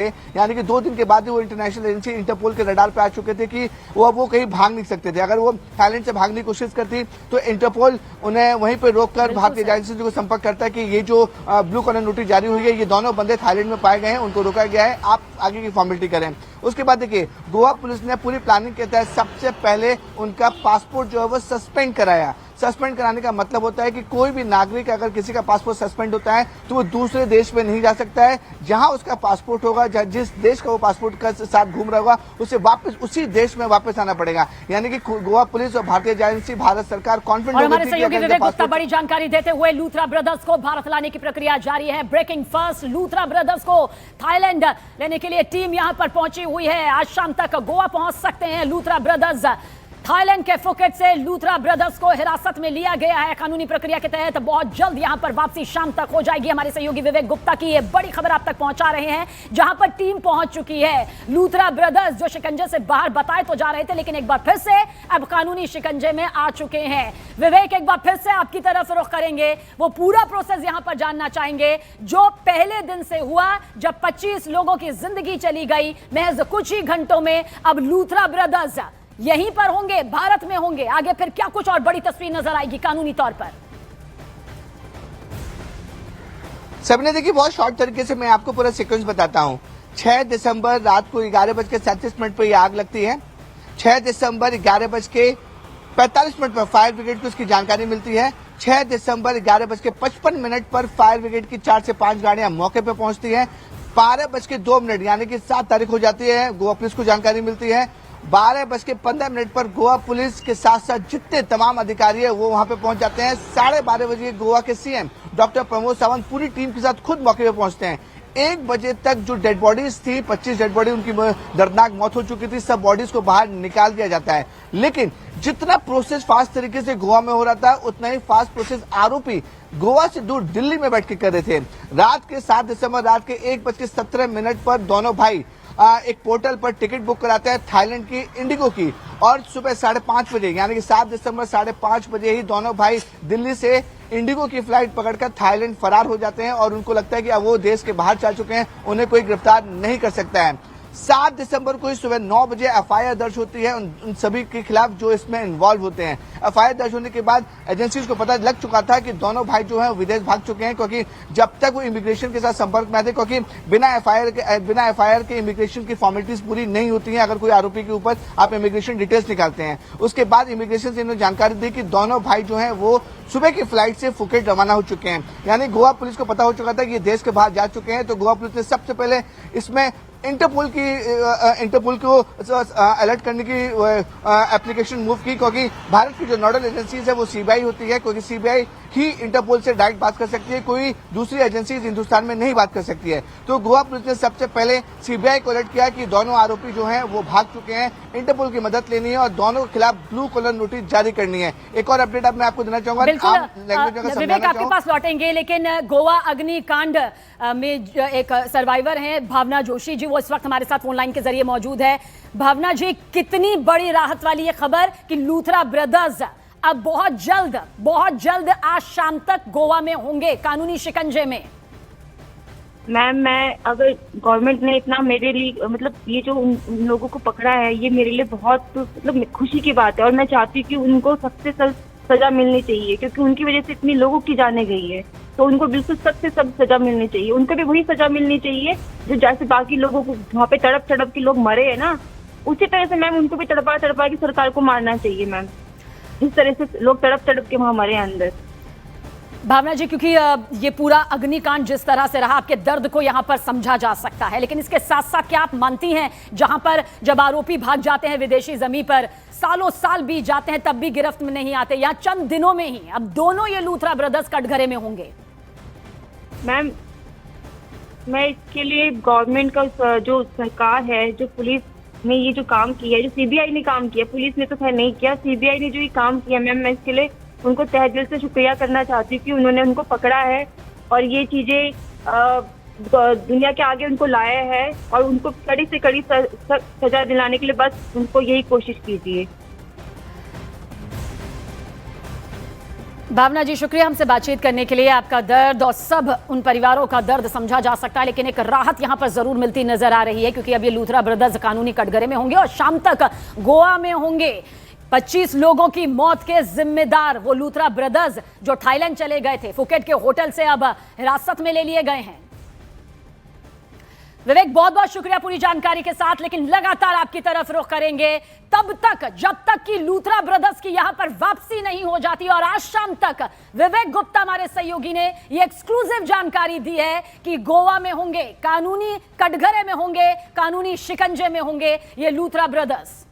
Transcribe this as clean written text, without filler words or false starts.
यानी कि 2 दिन के बाद ही वो इंटरनेशनल एजेंसी इंटरपोल के रडार पे आ चुके थे कि वो कहीं भाग नहीं सकते थे। अगर वो थाईलैंड से भागने की कोशिश करती तो इंटरपोल उन्हें वहीं पे रोककर भारतीय एजेंसी को संपर्क करता है कि ये जो ब्लू कॉलर नोटिस जारी हुई है, ये दोनों बंदे थाईलैंड में पाए गए हैं, उनको रोका गया है, आप आगे की फॉर्मेलिटी करें। उसके बाद देखिए, गोवा पुलिस ने पूरी प्लानिंग के तहत सबसे पहले उनका पासपोर्ट जो है वो सस्पेंड कराया। सस्पेंड कराने का मतलब होता है कि कोई भी नागरिक अगर किसी का पासपोर्ट सस्पेंड होता है तो वो दूसरे देश में नहीं जा सकता है। जहां उसका पासपोर्ट होगा, जिस देश का वो पासपोर्ट के साथ घूम रहा होगा, उसे वापस उसी देश में वापस आना पड़ेगा। यानी कि गोवा पुलिस और भारतीय एजेंसी, भारत सरकार कॉन्फिडेंट हमारे सहयोगी विवेक गुप्ता बड़ी जानकारी देते हुए, लूथरा ब्रदर्स को भारत लाने की प्रक्रिया जारी है। ब्रेकिंग फर्स्ट, लूथरा ब्रदर्स को थाईलैंड लेने के लिए टीम यहां पर पहुंची हुई है। आज शाम तक गोवा पहुंच सकते हैं लूथरा ब्रदर्स। थाईलैंड के फुकेट से लूथरा ब्रदर्स को हिरासत में लिया गया है कानूनी प्रक्रिया के तहत। बहुत जल्द यहां पर वापसी शाम तक हो जाएगी। हमारे सहयोगी विवेक गुप्ता की ये बड़ी खबर आप तक पहुंचा रहे हैं, जहां पर टीम पहुंच चुकी है। लूथरा ब्रदर्स जो शिकंजे से बाहर बताए तो जा रहे थे, लेकिन एक बार फिर से अब कानूनी शिकंजे में आ चुके हैं। विवेक, एक बार फिर से आपकी तरफ रुख करेंगे, वो पूरा प्रोसेस यहां पर जानना चाहेंगे जो पहले दिन से हुआ, जब 25 लोगों की जिंदगी चली गई महज कुछ ही घंटों में। अब लूथरा ब्रदर्स यहीं पर होंगे, भारत में होंगे, आगे फिर क्या कुछ और बड़ी तस्वीर नजर आएगी कानूनी तौर पर? सबने देखिए, बहुत शॉर्ट तरीके से मैं आपको पूरा सीक्वेंस बताता हूं। 6 दिसंबर रात को 11:37 पर यह आग लगती है। 6 दिसंबर 11:45 पर फायर ब्रिगेड को इसकी जानकारी मिलती है। 6 दिसंबर 11:55 पर फायर ब्रिगेड की 4 से 5 गाड़ियां मौके पर पहुंचती है। 12:02 यानी कि 7 तारीख हो जाती है, गोवा पुलिस को जानकारी मिलती है। 12:15 पर गोवा पुलिस के साथ साथ जितने तमाम अधिकारी है वो वहां पे पहुंच जाते हैं। 12:30 बजे गोवा के सीएम डॉक्टर प्रमोद सावंत पूरी टीम के साथ खुद मौके पे पहुंचते हैं। 1 बजे तक जो डेड बॉडीज थी, 25 डेड बॉडी, उनकी दर्दनाक मौत हो चुकी थी, सब बॉडीज को बाहर निकाल दिया जाता है। लेकिन जितना प्रोसेस फास्ट तरीके से गोवा में हो रहा था, उतना ही फास्ट प्रोसेस आरोपी गोवा से दूर दिल्ली में बैठ के कर रहे थे। रात के 7 दिसंबर रात के 1:17 पर दोनों भाई एक पोर्टल पर टिकट बुक कराते हैं थाईलैंड की इंडिगो की, और सुबह 5:30 बजे यानी कि 7 दिसंबर 5:30 बजे ही दोनों भाई दिल्ली से इंडिगो की फ्लाइट पकड़कर थाईलैंड फरार हो जाते हैं। और उनको लगता है कि अब वो देश के बाहर जा चुके हैं, उन्हें कोई गिरफ्तार नहीं कर सकता है। 7 दिसंबर को ही सुबह 9 बजे एफआईआर दर्ज होती है उन सभी के खिलाफ जो इसमें इन्वॉल्व होते हैं। एफआईआर दर्ज होने के बाद एजेंसीज को पता लग चुका था कि दोनों भाई जो है विदेश भाग चुके हैं, क्योंकि जब तक वो इमिग्रेशन के साथ संपर्क में आते, क्योंकि बिना एफआईआर के इमिग्रेशन की फॉर्मेलिटीज पूरी नहीं होती है। अगर कोई आरोपी के ऊपर आप इमिग्रेशन डिटेल्स निकालते हैं, उसके बाद इमिग्रेशन से इन्होंने जानकारी दी कि दोनों भाई जो है वो सुबह की फ्लाइट से फुकेट रवाना हो चुके हैं। यानी गोवा पुलिस को पता हो चुका था कि ये देश के बाहर जा चुके हैं। तो गोवा पुलिस ने सबसे पहले इसमें इंटरपोल को अलर्ट करने की एप्लीकेशन मूव की, क्योंकि भारत की जो नोडल एजेंसीज है वो सीबीआई होती है, क्योंकि सीबीआई ही इंटरपोल से डायरेक्ट बात कर सकती है, कोई दूसरी एजेंसी हिंदुस्तान में नहीं बात कर सकती है। तो गोवा पुलिस ने सबसे पहले सीबीआई को अलर्ट किया कि दोनों आरोपी जो हैं वो भाग चुके हैं, इंटरपोल की मदद लेनी है और दोनों के खिलाफ ब्लू कलर नोटिस जारी करनी है। एक और अपडेट अब मैं आपको देना चाहूंगा, विवेक आपके पास लौटेंगे, लेकिन गोवा अग्निकांड में एक सर्वाइवर हैं भावना जोशी जी, वो इस वक्त हमारे साथ फोन लाइन के जरिए मौजूद है। भावना जी, कितनी बड़ी राहत वाली ये खबर कि लूथरा ब्रदर्स अब बहुत जल्द आज शाम तक गोवा में होंगे कानूनी शिकंजे में। मैम, मैं अगर गवर्नमेंट ने इतना मेरे लिए मतलब ये जो उन लोगों को पकड़ा है, ये मेरे लिए बहुत मतलब खुशी की बात है। और मैं चाहती हूँ कि उनको सबसे सजा मिलनी चाहिए, क्योंकि उनकी वजह से इतनी लोगों की जाने गई है। तो उनको बिल्कुल सब सजा मिलनी चाहिए। उनको भी वही सजा मिलनी चाहिए जो जैसे बाकी लोगों को वहाँ पे तड़प के लोग मरे हैं ना, उसी तरह से मैम उनको भी तड़पा के सरकार को मारना चाहिए मैम, जिस तरह से लोग तड़प के वहाँ मरे अंदर। भावना जी, क्योंकि ये पूरा अग्निकांड जिस तरह से रहा, आपके दर्द को यहाँ पर समझा जा सकता है, लेकिन इसके साथ साथ क्या आप मानती हैं जहां पर जब आरोपी भाग जाते हैं विदेशी जमीन पर, सालों साल बीत जाते हैं तब भी गिरफ्त में नहीं आते, या चंद दिनों में ही अब दोनों ये लूथरा ब्रदर्स कटघरे में होंगे? मैम, मैं इसके लिए गवर्नमेंट का जो सरकार है, जो पुलिस ने ये जो काम किया है, जो सीबीआई ने काम किया, पुलिस ने तो खैर नहीं किया, सीबीआई ने जो ये काम किया, मैम मैं इसके लिए उनको तहे दिल से शुक्रिया करना चाहती हूँ कि उन्होंने उनको पकड़ा है और ये चीजें दुनिया के आगे उनको लाया है, और उनको कड़ी से कड़ी सजा दिलाने के लिए बस उनको यही कोशिश कीजिए। भावना जी, शुक्रिया हमसे बातचीत करने के लिए। आपका दर्द और सब उन परिवारों का दर्द समझा जा सकता है, लेकिन एक राहत यहां पर जरूर मिलती नजर आ रही है, क्योंकि अब ये लूथरा ब्रदर्स कानूनी कटघरे में होंगे और शाम तक गोवा में होंगे। 25 लोगों की मौत के जिम्मेदार वो लूथरा ब्रदर्स जो थाईलैंड चले गए थे, फुकेट के होटल से अब हिरासत में ले लिए गए हैं। विवेक, बहुत बहुत शुक्रिया पूरी जानकारी के साथ, लेकिन लगातार आपकी तरफ रुख करेंगे तब तक जब तक कि लूथरा ब्रदर्स की यहां पर वापसी नहीं हो जाती। और आज शाम तक विवेक गुप्ता हमारे सहयोगी ने ये एक्सक्लूसिव जानकारी दी है कि गोवा में होंगे, कानूनी कटघरे में होंगे, कानूनी शिकंजे में होंगे ये लूथरा ब्रदर्स।